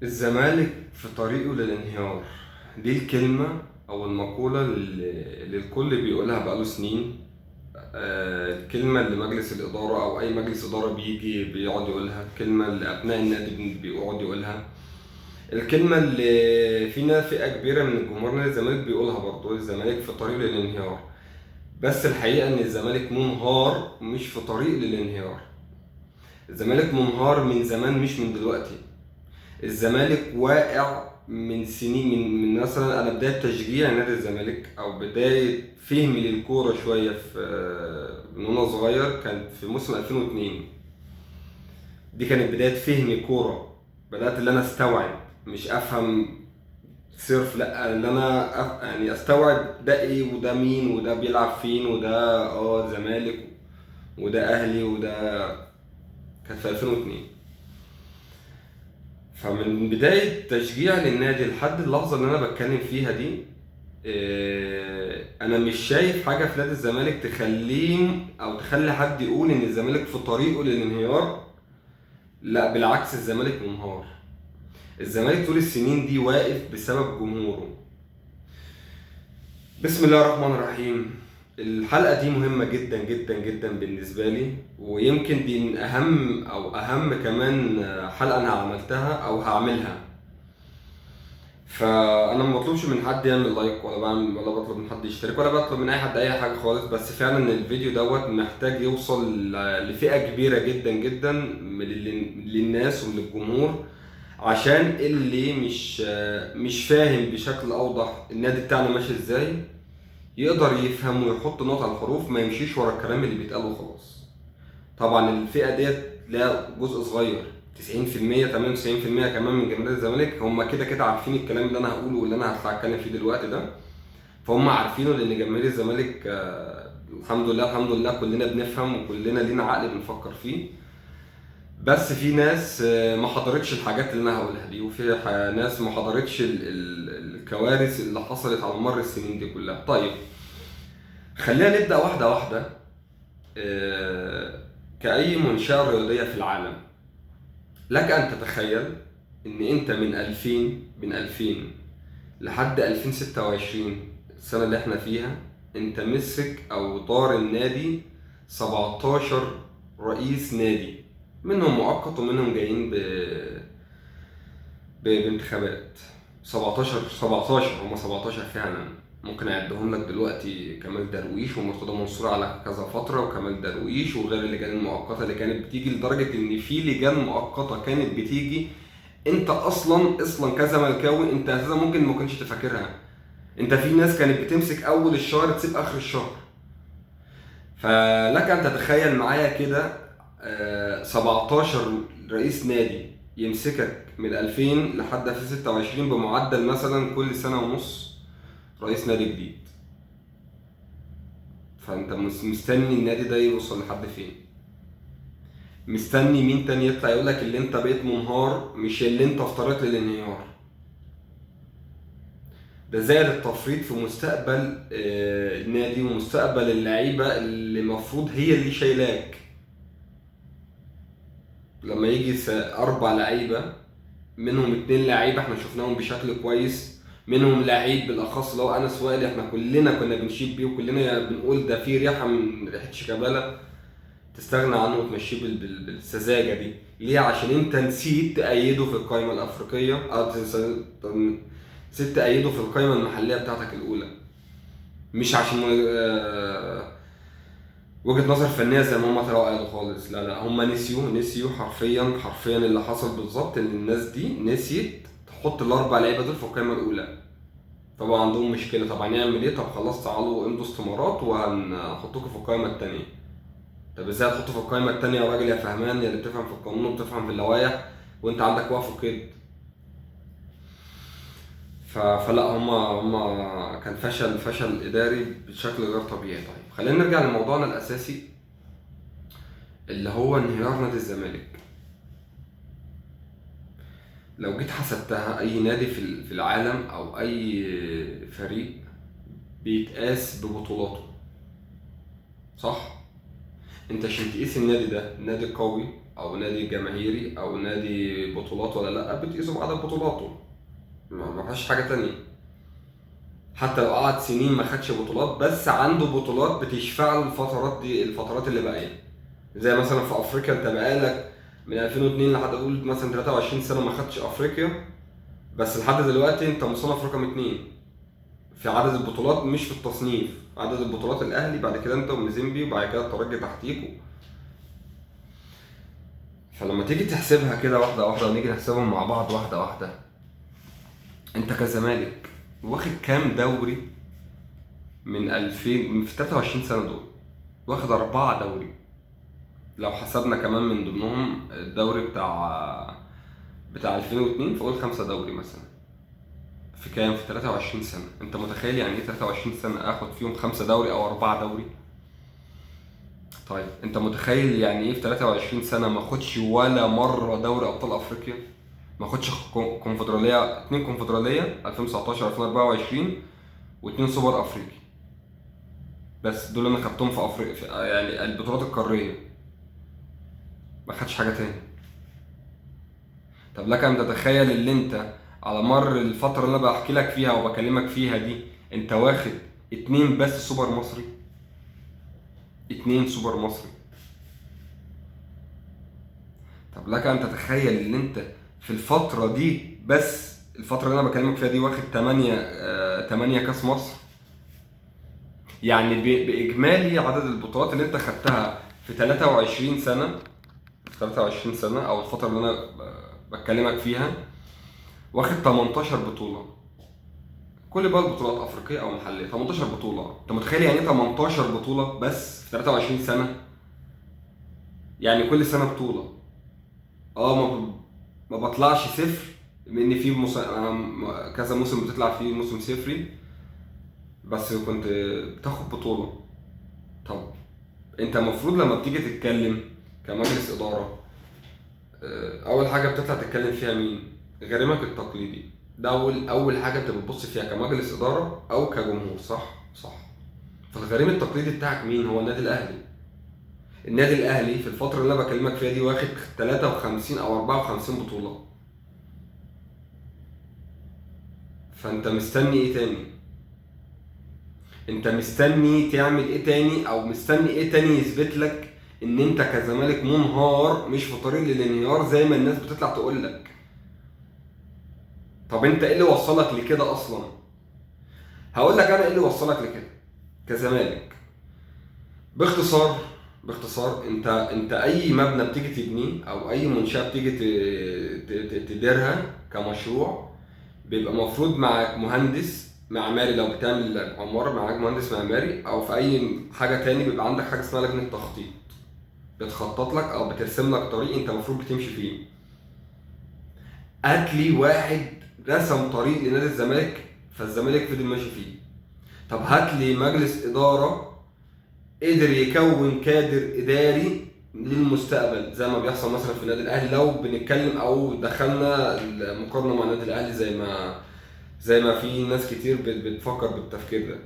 الزمالك في طريقه للانهيار. دي الكلمة أو المقولة اللي الكل بيقولها بقاله سنين. الكلمة اللي مجلس الإدارة أو أي مجلس إدارة بيجي بيقعد يقولها، الكلمة اللي أبناء النادي بيقعد يقولها، الكلمة اللي فينا فئة كبيرة من الجمهور نادي الزمالك بيقولها برضه: الزمالك في طريق للانهيار. بس الحقيقة إن الزمالك منهار، مش في طريق للانهيار. الزمالك منهار من زمان مش من دلوقتي. الزمالك واقع من سنين، من مثلا انا بدايه تشجيع نادي الزمالك او بدايه فهمي للكوره شويه في من وانا صغير كانت في موسم 2002. دي كانت بدايه فهمي كوره. بدات اللي انا استوعب، مش افهم صرف، لا اللي انا يعني استوعب ده ايه وده مين وده بيلعب فين وده زمالك وده اهلي وده. كانت في 2002. فمن بداية تشجيع للنادي لحد اللحظة اللي أنا بتكلم فيها دي، أنا مش شايف حاجة في نادي الزمالك تخليه أو تخلي حد يقول إن الزمالك في طريقه للانهيار. لا بالعكس، الزمالك منهار. الزمالك طول السنين دي واقف بسبب جمهوره. بسم الله الرحمن الرحيم. الحلقة دي مهمة جدا جدا جدا بالنسبة لي، ويمكن دي من أهم كمان حلقة أنا عملتها أو هعملها. فانا ما بطلبش من حد يعمل لايك، ولا بطلب من حد يشترك، ولا بطلب من اي حد اي حاجه خالص. بس فعلا الفيديو محتاج يوصل لفئه كبيره جدا جدا للناس وللجمهور، عشان اللي مش فاهم بشكل اوضح النادي بتاعنا ماشي ازاي يقدر يفهم ويحط نقط على الحروف، ما يمشيش ورا الكلام اللي بيتقال وخلاص. طبعا الفئه ديت لها جزء صغير، 90% 98% كمان من جماهير الزمالك هم كده كده عارفين الكلام اللي انا هقوله واللي انا هطلع اتكلم فيه دلوقتي ده. فهم عارفينه لان جماهير الزمالك الحمد لله الحمد لله كلنا بنفهم وكلنا لينا عقل بنفكر فيه. بس في ناس ما حضرتش الحاجات اللي انا هقولها دي، وفي ناس ما حضرتش الكوارث اللي حصلت على مر السنين دي كلها. طيب خلينا نبدأ واحدة واحدة. كأي منشأة رياضية في العالم، لك أن تتخيل إن أنت من 2000 لحد 2026، السنة اللي إحنا فيها، أنت مسك أو دار النادي 17 رئيس نادي، منهم مؤقت ومنهم جايين بانتخابات. 17 هم 17 فعلا. ممكن اعدهم لك دلوقتي: كمال درويش ومرتضى منصور على كذا فتره، وكمال درويش وغير اللجان المؤقته اللي كانت بتيجي، لدرجه ان في لجان مؤقته كانت بتيجي انت اصلا كزملكاوي انت اساسا ممكن ما كنتش تفكرها. انت في ناس كانت بتمسك اول الشهر تسيب اخر الشهر. فلك ان تتخيل معايا كده 17 رئيس نادي يمسكك من 2000 لحد 2026 بمعدل مثلا كل سنة ونص رئيس نادي جديد. فانت مستني النادي ده يوصل لحد فين؟ مستني مين تاني يطلع يقولك اللي انت بقيت منهار، مش اللي انت افترضت للانهيار؟ ده زائد التفريط في مستقبل النادي ومستقبل اللعيبة اللي المفروض هي اللي شايلاك. لما يجي 4 لعيبة، منهم 2 لعيبة احنا شفناهم بشكل كويس، منهم لعيب بالاخص اللي هو انس وائل، احنا كلنا كنا بنشيد بيه وكلنا بنقول ده فيه ريحة من ريحة شيكابالا، تستغنى عنه وتمشيه بالسذاجة دي. ليه؟ عشان انت نسيت تأيده في القائمة الافريقية، او نسيت تأيده في القائمة المحلية بتاعتك الاولى. مش عشان وجهة نظر فنية زي ما هم طلعوا قالوا خالص، لا لا، هم نسيوا حرفيا اللي حصل بالظبط، ان الناس دي نسيت تحط ال4 لعيبة دول في القائمة الأولى. طبعا عندهم مشكلة، طبعا نعمل ايه؟ طب خلاص تعالوا امضوا استمارات وهنحطكم في القائمة التانية. طب ازاي هتحطوا في القائمة التانية يا راجل يا فهمان يا اللي بتفهم في القانون وبتفهم في اللوائح وانت عندك وقف قيد؟ فلا هم كان فشل إداري بشكل غير طبيعي. طيب خلينا نرجع لموضوعنا الأساسي اللي هو انهيار نادي الزمالك. لو جيت حسبتها، اي نادي في العالم او اي فريق بيتقاس ببطولاته، صح؟ انت عشان تقيس النادي ده نادي قوي او نادي جماهيري او نادي بطولات ولا لا، بتقيسه بعدد بطولاته، ما فيهاش حاجه تانية. حتى لو قعد سنين ما خدش بطولات، بس عنده بطولات بتشفع له الفترات دي، الفترات اللي باقيه. زي مثلا في افريقيا، انت بقالك من 2002 لحد اقول مثلا 23 سنه ما خدتش افريقيا، بس لحد دلوقتي انت مصنف رقم 2 في عدد البطولات، مش في التصنيف. عدد البطولات الاهلي، بعد كده انت ومازيمبي، وبعد كده الترجي تحتيكوا. فلما تيجي تحسبها كده واحده واحده، ونيجي نحسبهم مع بعض واحده واحده، انت كزمالك واخد كام دوري من 2000، من في 23 سنه دول؟ واخد 4 دوري، لو حسبنا كمان من ضمنهم الدوري بتاع 2002، فقول 5 دوري مثلا. في كام؟ في 23 سنة. انت متخيل يعني ايه 23 سنة اخد فيهم 5 دوري او 4 دوري؟ طيب انت متخيل يعني ايه في 23 سنة ما اخدش ولا مرة دوري ابطال افريقيا؟ ما اخدش كونفدرالية، 2 كونفدرالية 2019 2024، و2 سوبر افريقي. بس دول انا خدتهم في افريقيا، يعني البطولات القارية، ما خدش حاجة تاني. طب لك ان تتخيل اللي انت على مر الفترة اللي انا بحكي لك فيها وبكلمك فيها دي، انت واخد 2 بس سوبر مصري. 2 سوبر مصري. طب لك ان تتخيل ان انت في الفترة دي، بس الفترة اللي انا بكلمك فيها دي، واخد 8 كاس مصر. يعني باجمالي عدد البطولات اللي انت خدتها في 23 سنة، في 23 سنة او الفترة اللي انا بكلمك فيها، واخد 18 بطولة. كل بقى البطولات افريقيه او محليه، 18 بطوله. انت متخيل يعني ايه 18 بطوله بس في 23 سنه؟ يعني كل سنه بطوله. ما بطلعش صفر، لان في كذا موسم بتطلع فيه موسم صفري، بس كنت بتاخد بطوله. طب انت المفروض لما بتيجي تتكلم كمجلس اداره، اول حاجه بتطلع تتكلم فيها مين؟ غريمك التقليدي. ده اول حاجه انت بتبص فيها كمجلس اداره او كجمهور، صح؟ صح. فالغريم التقليدي بتاعك مين؟ هو النادي الاهلي. النادي الاهلي في الفتره اللي انا بكلمك فيها دي واخد 53 او 54 بطوله. فانت مستني ايه تاني؟ انت مستني تعمل ايه تاني، او مستني ايه تاني يثبت لك ان انت كزمالك منهار، مش في طريق للانهيار زي ما الناس بتطلع تقول لك؟ طب انت ايه اللي وصلك لكده اصلا؟ هقول لك انا ايه اللي وصلك لكده كزمالك. باختصار، انت اي مبنى بتيجي تبنيه او اي منشاه بتيجي تديرها كمشروع، بيبقى مفروض معاك مهندس معماري. لو بتعمل عماره معاك مهندس معماري، او في اي حاجه تاني بيبقى عندك حاجه اسمها لجنه تخطيط، بتخطط لك او بترسم لك طريق انت المفروض بتمشي فيه. هات لي واحد رسم طريق لنادي الزمالك فالزمالك فضل ماشي فيه. طب هات لي مجلس اداره قدر يكون كادر اداري للمستقبل، زي ما بيحصل مثلا في النادي الاهلي. لو بنتكلم او دخلنا المقارنه مع النادي الاهلي، زي ما في ناس كتير بتفكر بالتفكير ده.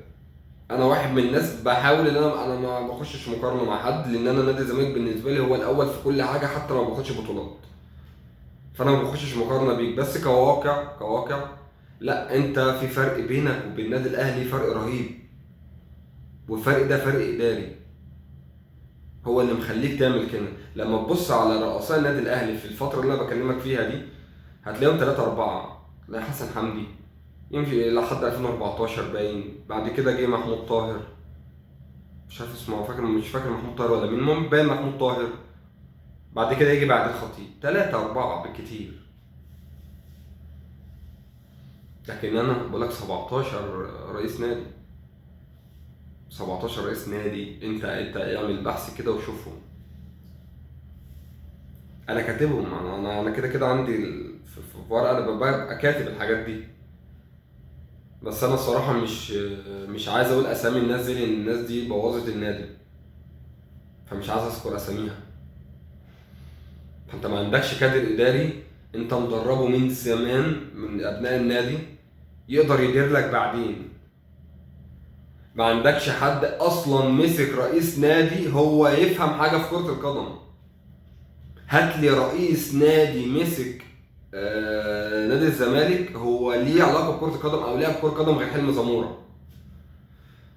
انا واحد من الناس بحاول ان انا ما بخشش مقارنه مع حد، لان انا نادي الزمالك بالنسبه لي هو الاول في كل حاجه، حتى لو ما باخدش بطولات. فانا ما بخشش مقارنه بيك، بس كواقع لا، انت في فرق بينك وبين النادي الاهلي، فرق رهيب. والفرق ده فرق اداري هو اللي مخليك تعمل كده. لما تبص على رؤساء النادي الاهلي في الفتره اللي انا بكلمك فيها دي، هتلاقيهم 3 4. لا، حسن حمدي يمشي لحد 2014 باين، بعد كده جه محمود طاهر، مش عارف اسمه، مش فاكر محمود طاهر ولا مين، المهم باين محمود طاهر. بعد كده يجي بعد الخطيب 3 4 بالكتير. لكن انا بقول لك 17 رئيس نادي. 17 رئيس نادي، انت اعمل بحث كده وشوفهم. انا كاتبهم، انا كده كده عندي في ورقه، انا ببقى كاتب الحاجات دي. بس انا الصراحه مش عايز اقول اسامي الناس دي، لان الناس دي بوظت النادي، فمش عايز اذكر اساميها. فانت ما عندكش كادر اداري انت مدربه من زمان من ابناء النادي يقدر يدير لك بعدين. ما عندكش حد اصلا مسك رئيس نادي هو يفهم حاجه في كره القدم. هات لي رئيس نادي مسك نادي الزمالك هو ليه علاقه بكره القدم او لعب كره قدم غير حلمي زموره.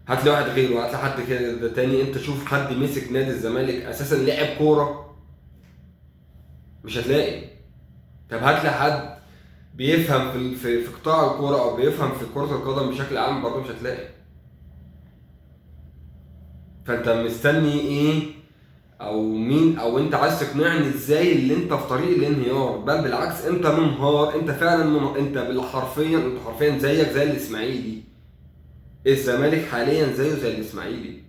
هات لي واحد غيره، هات لي حد كده تاني، انت شوف حد مسك نادي الزمالك اساسا لعب كوره، مش هتلاقي. طب هات لي حد بيفهم في قطاع الكوره او بيفهم في كره القدم بشكل عام، برضه مش هتلاقي. فانت مستني ايه؟ او مين؟ او انت عايز تقنعني ازاي اللي انت في طريق الانهيار؟ بل بالعكس، انت منهار، انت فعلا انت بالحرفيا، انت حرفيا زيك زي الاسماعيلي. الزمالك حاليا زيه زي الاسماعيلي،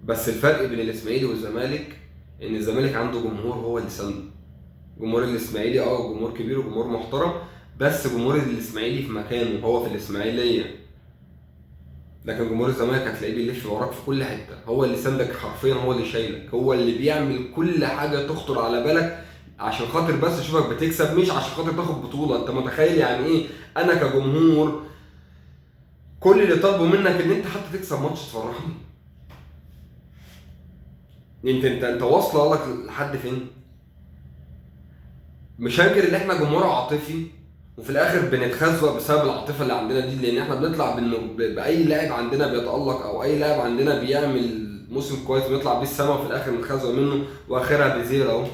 بس الفرق بين الاسماعيلي والزمالك ان الزمالك عنده جمهور هو اللي سنده. جمهور الاسماعيلي جمهور كبير وجمهور محترم، بس جمهور الاسماعيلي في مكانه، هو في الاسماعيليه. لكن جمهور الزمالك هتلاقيه بيلف وراك في كل حته، هو اللي سندك حرفيا، هو اللي شايلك، هو اللي بيعمل كل حاجه تخطر على بالك عشان خاطر بس اشوفك بتكسب، مش عشان خاطر تاخد بطوله. انت متخيل يعني ايه؟ انا كجمهور كل اللي طالبه منك ان انت حتى تكسب ماتش تفرحني. انت واصله لك لحد فين؟ مش هنكر ان احنا جمهور عاطفي، وفي الاخر بنتخزوق بسبب العاطفه اللي عندنا دي، لان احنا بنطلع باي لاعب عندنا بيتالق او اي لاعب عندنا بيعمل موسم كويس بنطلع بيه السما، وفي الاخر بنتخزوق منه واخرها بزيرو اهو.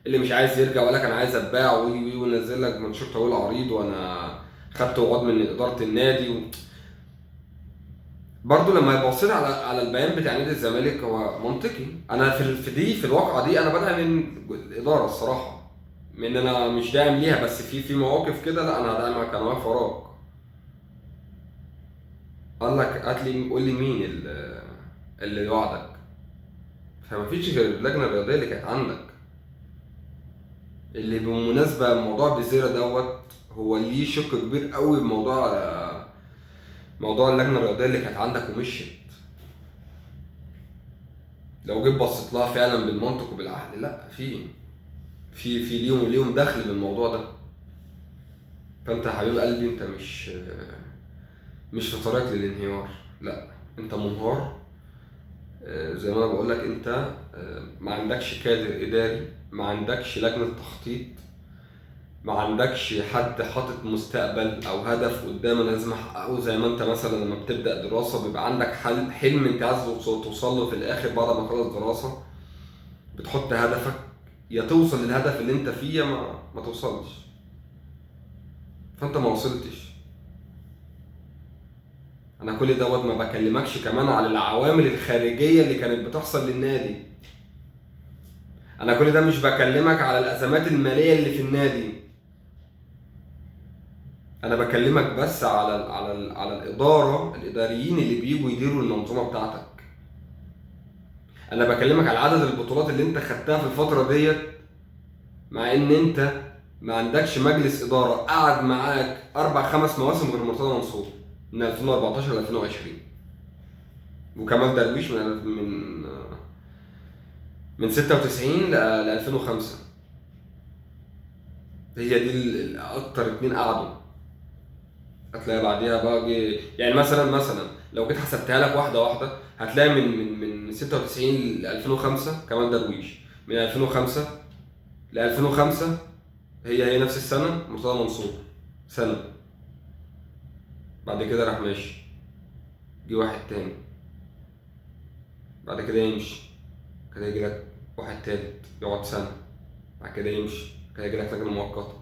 اللي مش عايز يرجع ولا كان عايز اتباع وينزل لك منشور طويل عريض وانا خدت وعود من اداره النادي برضو لما بصيت على البيان بتاع نادي الزمالك هو منطقي. انا في الواقعه دي انا بدعم من الاداره الصراحه، من انا مش داعم ليها، بس في مواقف كده لا انا هدعمك، انا واقف وراك. قال لك هات لي قول لي مين اللي وعدك؟ فما فيش غير اللجنه الرياضيه اللي كانت عندك، اللي بالمناسبه موضوع بزيرة دوت هو ليه شق كبير قوي موضوع اللجنه الرياضيه اللي كانت عندك ومشيت. لو جيت بصيت لها فعلا بالمنطق وبالعقل، لا في ليهم دخل بالموضوع ده. فانت يا حبيب قلبي انت مش في طريقك للانهيار، لا انت منهار. زي ما انا بقول لك، انت ما عندكش كادر اداري، ما عندكش لجنه تخطيط، ما عندكش حد حاطط مستقبل او هدف قدام انا لازم احققه. زي ما انت مثلا لما بتبدا دراسه بيبقى عندك حلم انت عايز توصل له في الاخر بعد ما تخلص دراسه، بتحط هدفك يا توصل للهدف اللي انت فيه يا ما توصلش. فانت ما وصلتش. انا كل دوت ما بكلمكش كمان على العوامل الخارجيه اللي كانت بتحصل للنادي، انا كل ده مش بكلمك على الازمات الماليه اللي في النادي، انا بكلمك بس على الاداريين اللي بيجوا يديروا المنظومه بتاعتك. انا بكلمك على عدد البطولات اللي انت خدتها في الفتره ديت، مع ان انت ما عندكش مجلس اداره قعد معاك 4-5 مواسم غير مرتضى منصور من 2014 ل 2020، وكمال درويش من 96 ل 2005. هي دي اكتر اتنين قعدوا. هتلاقي بعديها بقى يعني مثلا لو جيت حسبتها لك واحده واحده هتلاقي من 96 ل 2005 كمال درويش، من 2005 ل 2005 هي نفس السنه مرتضى منصور سنه، بعد كده راح ماشي، جه واحد تاني، بعد كده يمشي، كده يجي لك واحد تالت يقعد سنه، بعد كده يمشي، كده يجي لك لجنه مؤقته،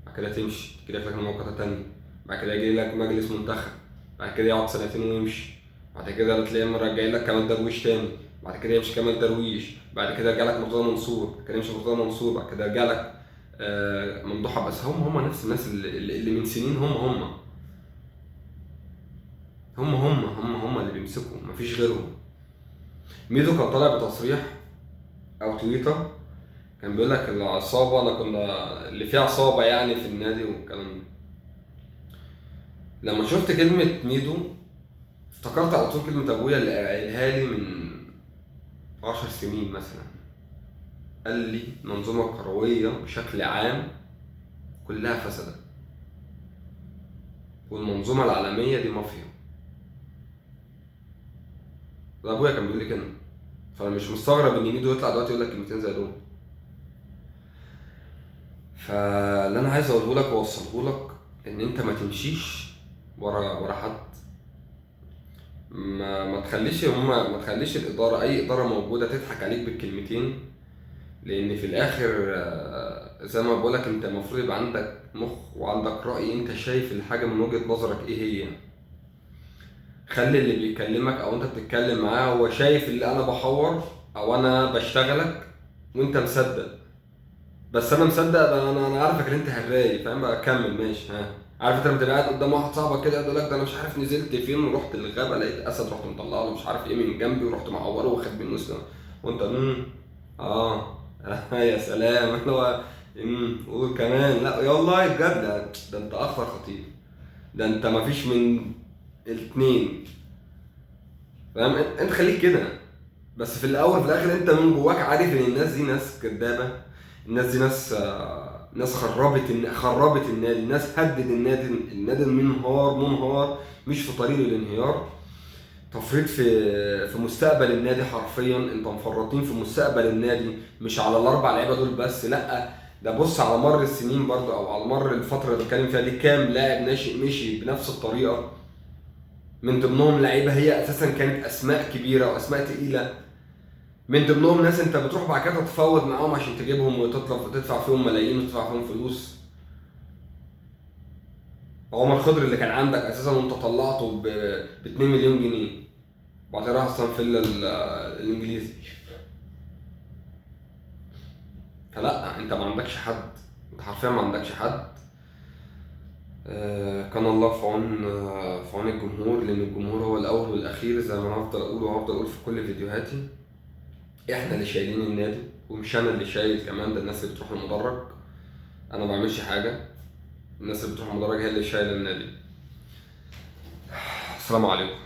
بعد كده تمشي يجي لك لجنه مؤقته تانيه، بعد كده يجي لك مجلس منتخب، بعد كده يقعد سنتين ويمشي، بعد كده تلاقيه مرة جاي لك كمال درويش تاني، بعد كده يمشي كمال درويش، بعد كده يرجع لك مرتضى منصور، بعد كده يمشي مرتضى منصور، بعد كده يرجع لك ممدوح عباس. هم نفس الناس اللي من سنين، هم اللي بيمسكوا، مفيش غيرهم. ميدو كان طالع بتصريح او تويتر كان بيقول لك العصابه، انا كنا اللي فيه عصابه يعني في النادي والكلام ده. لما شفت كلمه ميدو افتكرت على طول كلمه ابويا اللي قالها لي من 10 سنين مثلا. قال لي المنظومه الكرويه بشكل عام كلها فسدت، والمنظومه العالميه دي مافيا. ده ابويا كان بيقول لي كده، فانا مش مستغرب ان ميدو يطلع دلوقتي يقول لك كلمتين زي دول. فاللي انا عايز اقوله لك واوصله لك ان انت ما تمشيش ورا حد. ما تخليش الاداره، اي اداره موجوده، تضحك عليك بالكلمتين. لان في الاخر زي ما بقولك، انت المفروض يبقى عندك مخ وعندك راي، انت شايف الحاجه من وجهه نظرك ايه هي. خلي اللي بيكلمك او انت بتتكلم معاه هو شايف اللي انا بحور او انا بشتغلك وانت مصدق. بس انا مصدق بقى، انا عارفك ان انت هراي، فاهم بقى؟ كمل ماشي. ها، عارف انت لما تبقى قاعد قدام واحد صاحبك كده يقول لك ده انا مش عارف نزلت فين ورحت الغابه لقيت اسد، رحت مطلع له مش عارف ايه من جنبي ورحت معوره واخد منه سنه، وانت اه يا سلام اللي هو قول كمان، لا يلا بجد، ده انت اخطر خطير، ده انت مفيش من الاتنين، فاهم؟ انت خليك كده. بس في الاول في الاخر انت من جواك عارف ان الناس دي ناس كدابه، الناس دي ناس خربت النادي، ناس هدد النادي منهار مش في طريق الانهيار. تفريط في مستقبل النادي، حرفيا انت مفرطين في مستقبل النادي، مش على الاربع لعيبه دول بس، لا ده بص على مر السنين برضه، او على مر الفتره اللي بتكلم فيها دي، كام لاعب ناشئ مشي بنفس الطريقه، من ضمنهم لعيبه هي اساسا كانت اسماء كبيره واسماء تقيله، من ضمنهم ناس انت بتروح بعد كده تتفاوض معاهم عشان تجيبهم وتدفع فيهم ملايين وتدفع فيهم فلوس. عمر خضر اللي كان عندك اساسا وانت طلعته ب 2 مليون جنيه، وبعدين راح استون فيلا الانجليزي. فلا انت ما عندكش حد، انت حرفيا ما عندكش حد. كان الله في عون الجمهور، لان الجمهور هو الاول والاخير، زي ما انا هفضل اقول وهفضل اقول في كل فيديوهاتي. احنا اللي شايلين النادي، ومش انا اللي شايل كمان، ده الناس اللي بتروح المدرج، انا ما بعملش حاجه، الناس اللي بتروح المدرج هي اللي شايله النادي. السلام عليكم.